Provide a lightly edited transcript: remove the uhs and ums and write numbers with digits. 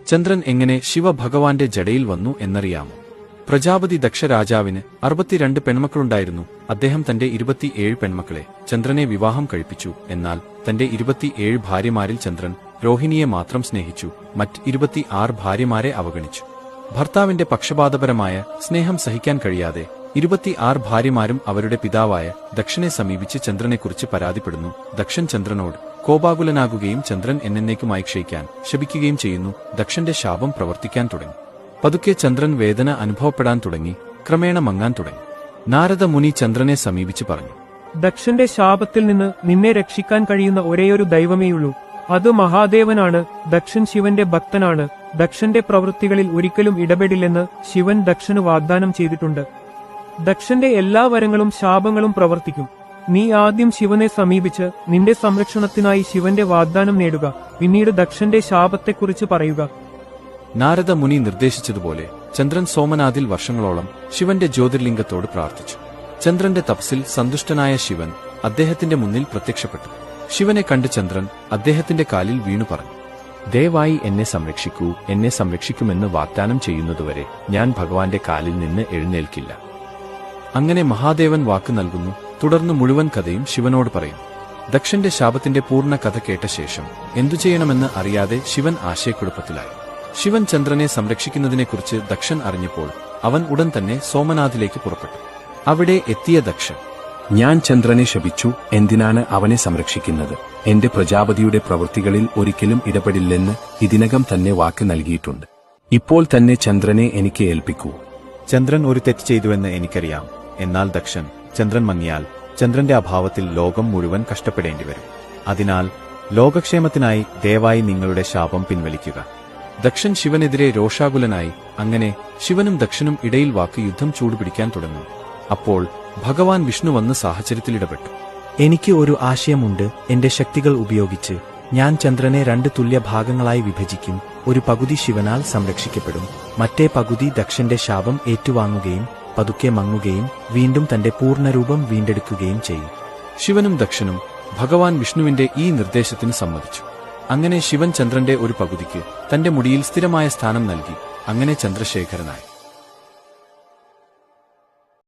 ചന്ദ്രൻ എങ്ങനെ ശിവഭഗവാന്റെ ജടയിൽ വന്നു എന്നറിയാമോ? പ്രജാപതി ദക്ഷരാജാവിന് 62 പെൺമക്കളുണ്ടായിരുന്നു. അദ്ദേഹം തന്റെ 27 പെൺമക്കളെ ചന്ദ്രനെ വിവാഹം കഴിപ്പിച്ചു. എന്നാൽ തന്റെ 27 ഭാര്യമാരിൽ ചന്ദ്രൻ രോഹിണിയെ മാത്രം സ്നേഹിച്ചു. മറ്റ് 26 ഭാര്യമാരെ അവഗണിച്ചു. ഭർത്താവിന്റെ പക്ഷപാതപരമായ സ്നേഹം സഹിക്കാൻ കഴിയാതെ 26 ഭാര്യമാരും അവരുടെ പിതാവായ ദക്ഷനെ സമീപിച്ച് ചന്ദ്രനെക്കുറിച്ച് പരാതിപ്പെടുന്നു. ദക്ഷൻ ചന്ദ്രനോട് കോപാകുലനാകുകയും ചന്ദ്രൻ എന്നേക്കുമായി ക്ഷയിക്കാൻ ശപിക്കുകയും ചെയ്യുന്നു. ദക്ഷന്റെ ശാപം പ്രവർത്തിക്കാൻ തുടങ്ങി. പതുക്കെ ചന്ദ്രൻ വേദന അനുഭവപ്പെടാൻ തുടങ്ങി. ക്രമേണ മങ്ങാൻ തുടങ്ങി. നാരദ മുനി ചന്ദ്രനെ സമീപിച്ച് പറഞ്ഞു, ദക്ഷന്റെ ശാപത്തിൽ നിന്ന് നിന്നെ രക്ഷിക്കാൻ കഴിയുന്ന ഒരേയൊരു ദൈവമേയുള്ളൂ. അത് മഹാദേവനാണ്. ദക്ഷൻ ശിവന്റെ ഭക്തനാണ്. ദക്ഷന്റെ പ്രവൃത്തികളിൽ ഒരിക്കലും ഇടപെടില്ലെന്ന് ശിവൻ ദക്ഷന് വാഗ്ദാനം ചെയ്തിട്ടുണ്ട്. ദക്ഷന്റെ എല്ലാ വരങ്ങളും ശാപങ്ങളും പ്രവർത്തിക്കും. നീ ആദ്യം ശിവനെ സമീപിച്ച് നിന്റെ സംരക്ഷണത്തിനായി ശിവന്റെ വാഗ്ദാനം നേടുക. പിന്നീട് ദക്ഷന്റെ ശാപത്തെക്കുറിച്ച് പറയുക. നാരദ മുനി നിർദ്ദേശിച്ചതുപോലെ ചന്ദ്രൻ സോമനാഥിൽ വർഷങ്ങളോളം ശിവന്റെ ജ്യോതിർലിംഗത്തോട് പ്രാർത്ഥിച്ചു. ചന്ദ്രന്റെ തപസ്സിൽ സന്തുഷ്ടനായ ശിവൻ അദ്ദേഹത്തിന്റെ മുന്നിൽ പ്രത്യക്ഷപ്പെട്ടു. ശിവനെ കണ്ട് ചന്ദ്രൻ അദ്ദേഹത്തിന്റെ കാലിൽ വീണു പറഞ്ഞു, ദയവായി എന്നെ സംരക്ഷിക്കൂ. എന്നെ സംരക്ഷിക്കുമെന്ന് വാഗ്ദാനം ചെയ്യുന്നതുവരെ ഞാൻ ഭഗവാന്റെ കാലിൽ നിന്ന് എഴുന്നേൽക്കില്ല. അങ്ങനെ മഹാദേവൻ വാക്ക് നൽകുന്നു. തുടർന്ന് മുഴുവൻ കഥയും ശിവനോട് പറയും. ദക്ഷന്റെ ശാപത്തിന്റെ പൂർണ്ണ കഥ കേട്ട ശേഷം എന്തു ചെയ്യണമെന്ന് അറിയാതെ ശിവൻ ആശയക്കുഴപ്പത്തിലായി. ശിവൻ ചന്ദ്രനെ സംരക്ഷിക്കുന്നതിനെക്കുറിച്ച് ദക്ഷൻ അറിഞ്ഞപ്പോൾ അവൻ ഉടൻ തന്നെ സോമനാഥിലേക്ക് പുറപ്പെട്ടു. അവിടെ എത്തിയ ദക്ഷൻ, ഞാൻ ചന്ദ്രനെ ശപിച്ചു. എന്തിനാണ് അവനെ സംരക്ഷിക്കുന്നത്? എന്റെ പ്രജാപതിയുടെ പ്രവൃത്തികളിൽ ഒരിക്കലും ഇടപെടില്ലെന്ന് ഇതിനകം തന്നെ വാക്ക് നൽകിയിട്ടുണ്ട്. ഇപ്പോൾ തന്നെ ചന്ദ്രനെ എനിക്ക് ഏൽപ്പിക്കൂ. ചന്ദ്രൻ ഒരു തെറ്റ് ചെയ്തുവെന്ന് എനിക്കറിയാം. എന്നാൽ ദക്ഷൻ, ചന്ദ്രൻ മങ്ങിയാൽ ചന്ദ്രന്റെ അഭാവത്തിൽ ലോകം മുഴുവൻ കഷ്ടപ്പെടേണ്ടിവരും. അതിനാൽ ലോകക്ഷേമത്തിനായി ദയവായി നിങ്ങളുടെ ശാപം പിൻവലിക്കുക. ദക്ഷൻ ശിവനെതിരെ രോഷാകുലനായി. അങ്ങനെ ശിവനും ദക്ഷനും ഇടയിൽ വാക്ക് യുദ്ധം ചൂടുപിടിക്കാൻ തുടങ്ങി. അപ്പോൾ ഭഗവാൻ വിഷ്ണു വന്ന് സാഹചര്യത്തിലിടപെട്ടു. എനിക്ക് ഒരു ആശയമുണ്ട്. എന്റെ ശക്തികൾ ഉപയോഗിച്ച് ഞാൻ ചന്ദ്രനെ 2 തുല്യ ഭാഗങ്ങളായി വിഭജിക്കും. ഒരു പകുതി ശിവനാൽ സംരക്ഷിക്കപ്പെടും. മറ്റേ പകുതി ദക്ഷന്റെ ശാപം ഏറ്റുവാങ്ങുകയും പതുക്കെ മങ്ങുകയും വീണ്ടും തന്റെ പൂർണ്ണരൂപം വീണ്ടെടുക്കുകയും ചെയ്യും. ശിവനും ദക്ഷനും ഭഗവാൻ വിഷ്ണുവിന്റെ ഈ നിർദ്ദേശത്തിന് സമ്മതിച്ചു. അങ്ങനെ ശിവൻ ചന്ദ്രന്റെ ഒരു പകുതിക്ക് തന്റെ മുടിയിൽ സ്ഥിരമായ സ്ഥാനം നൽകി. അങ്ങനെ ചന്ദ്രശേഖരനായി.